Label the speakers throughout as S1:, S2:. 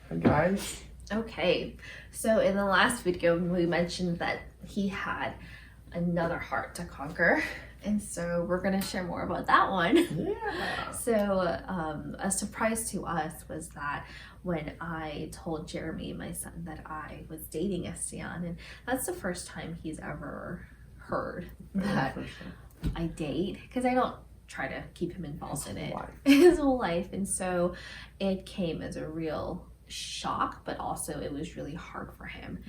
S1: Hi guys.
S2: Okay, so in the last video, we mentioned that he had another heart to conquer, and so we're going to share more about that one.
S1: Yeah.
S2: So, a surprise to us was that when I told Jeremy, my son, that I was dating Estian, and that's the first time he's ever heard that I date, because I don't try to keep him involved in it his whole life, and so it came as a real shock, but also it was really hard for him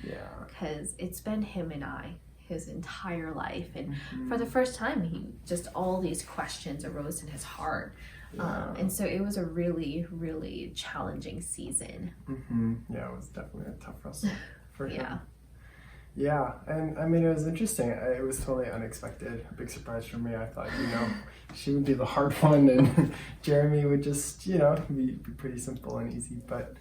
S2: because it's been him and I his entire life, and for the first time he just all these questions arose in his heart. And so it was a really challenging season.
S1: Yeah, it was definitely a tough wrestle for him. Yeah, and I mean, it was interesting. It was totally unexpected, a big surprise for me. I thought, she would be the hard one and Jeremy would just, be pretty simple and easy. But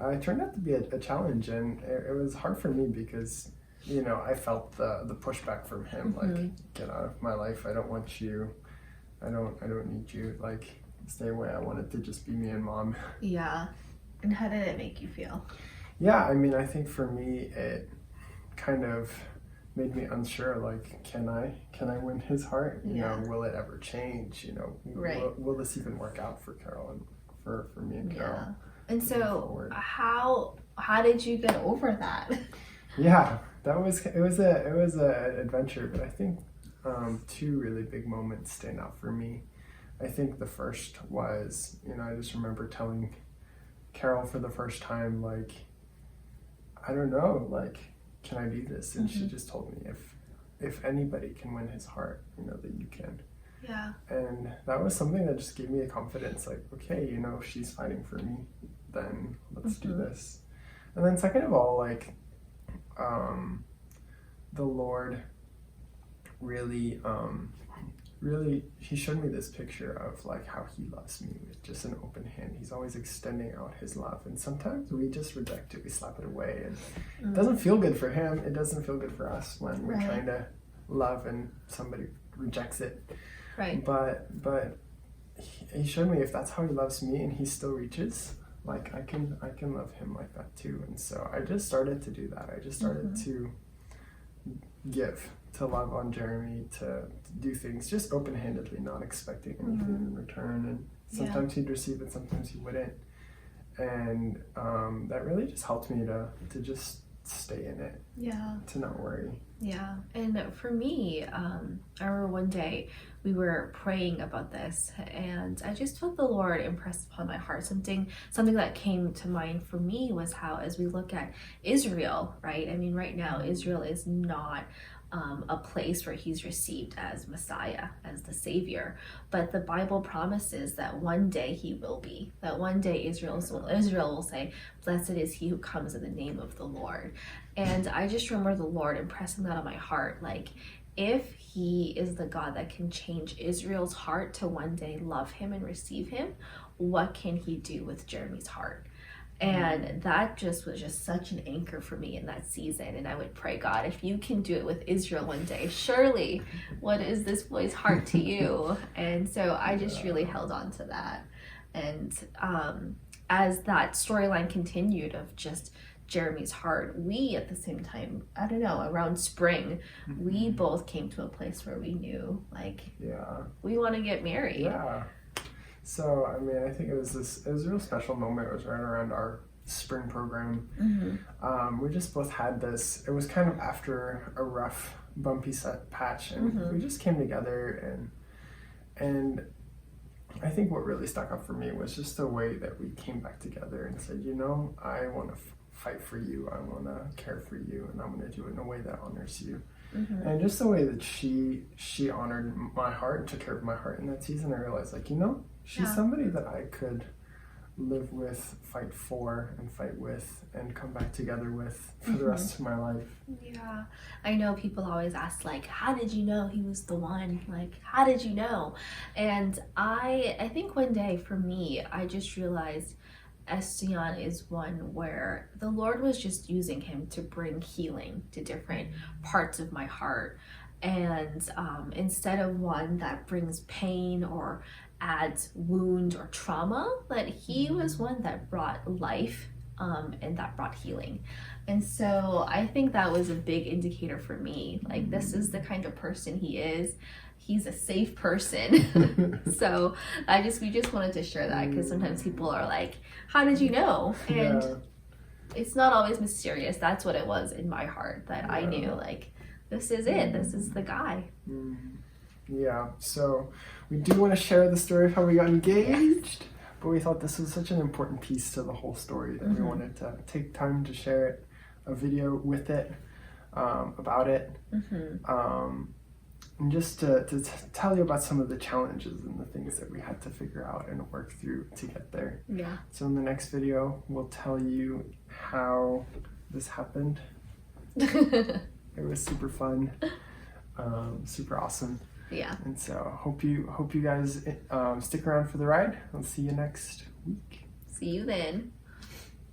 S1: it turned out to be a challenge, and it was hard for me because, I felt the pushback from him, like, get out of my life. I don't want you. I don't need you. Like, stay away. I want it to just be me and mom.
S2: Yeah. And how did it make you feel?
S1: Yeah, I mean, I think for me, it kind of made me unsure, like, can I win his heart? Will it ever change? Will this even work out for Carol and for me and Carol?
S2: And so how did you get over that?
S1: Yeah, it was a adventure, but I think two really big moments stand out for me. I think the first was, I just remember telling Carol for the first time, like, I don't know, like, can I do this? And she just told me, if anybody can win his heart, that you can.
S2: Yeah.
S1: And that was something that just gave me a confidence, like, okay, if she's fighting for me, then let's do this. And then second of all, like, the Lord really, he showed me this picture of, like, how he loves me with just an open hand. He's always extending out his love, and sometimes we just reject it, we slap it away, and it doesn't feel good for him. It doesn't feel good for us when we're trying to love and somebody rejects it.
S2: Right.
S1: But he showed me, if that's how he loves me and he still reaches, like, I can love him like that too. And so I just started to do that. I just started to give, to love on Jeremy, to do things just open-handedly, not expecting anything in return. And sometimes he'd receive it, sometimes he wouldn't. And that really just helped me to just stay in it.
S2: Yeah.
S1: To not worry.
S2: Yeah. And for me, I remember one day we were praying about this, and I just felt the Lord impress upon my heart. Something that came to mind for me was how, as we look at Israel, right? I mean, right now, Israel is not a place where he's received as Messiah, as the Savior. But the Bible promises that one day he will be, that one day Israel will say, blessed is he who comes in the name of the Lord. And I just remember the Lord impressing that on my heart, like, if he is the God that can change Israel's heart to one day love him and receive him, what can he do with Jeremy's heart? And that was just such an anchor for me in that season. And I would pray, God, if you can do it with Israel one day, surely what is this boy's heart to you? And so I just really held on to that. And as that storyline continued of just Jeremy's heart, we at the same time, I don't know, around spring, we both came to a place where we knew, like, we want to get married.
S1: Yeah. So, I mean, I think it was a real special moment. It was right around our spring program. We just both had this, it was kind of after a rough, bumpy patch, and we just came together, and I think what really stuck out for me was just the way that we came back together and said, I want to fight for you, I want to care for you, and I'm going to do it in a way that honors you. And just the way that she honored my heart and took care of my heart in that season, I realized, like, she's somebody that I could live with, fight for, and fight with, and come back together with for the rest of my life.
S2: Yeah. I know people always ask, like, how did you know he was the one? Like, how did you know? And I think one day for me, I just realized Estian is one where the Lord was just using him to bring healing to different parts of my heart. And instead of one that brings pain or adds wound or trauma, that he was one that brought life and that brought healing. And so I think that was a big indicator for me. Like, this is the kind of person he is. He's a safe person. So we just wanted to share that, because sometimes people are like, how did you know? And it's not always mysterious. That's what it was in my heart, that I knew, like, this is it. This is the guy.
S1: Yeah, so we do want to share the story of how we got engaged, but we thought this was such an important piece to the whole story that we wanted to take time to share it, a video with it, about it, and just to tell you about some of the challenges and the things that we had to figure out and work through to get there.
S2: Yeah.
S1: So in the next video, we'll tell you how this happened. It was super fun, super awesome.
S2: Yeah.
S1: And so hope you guys stick around for the ride. I'll see you next week.
S2: See you then.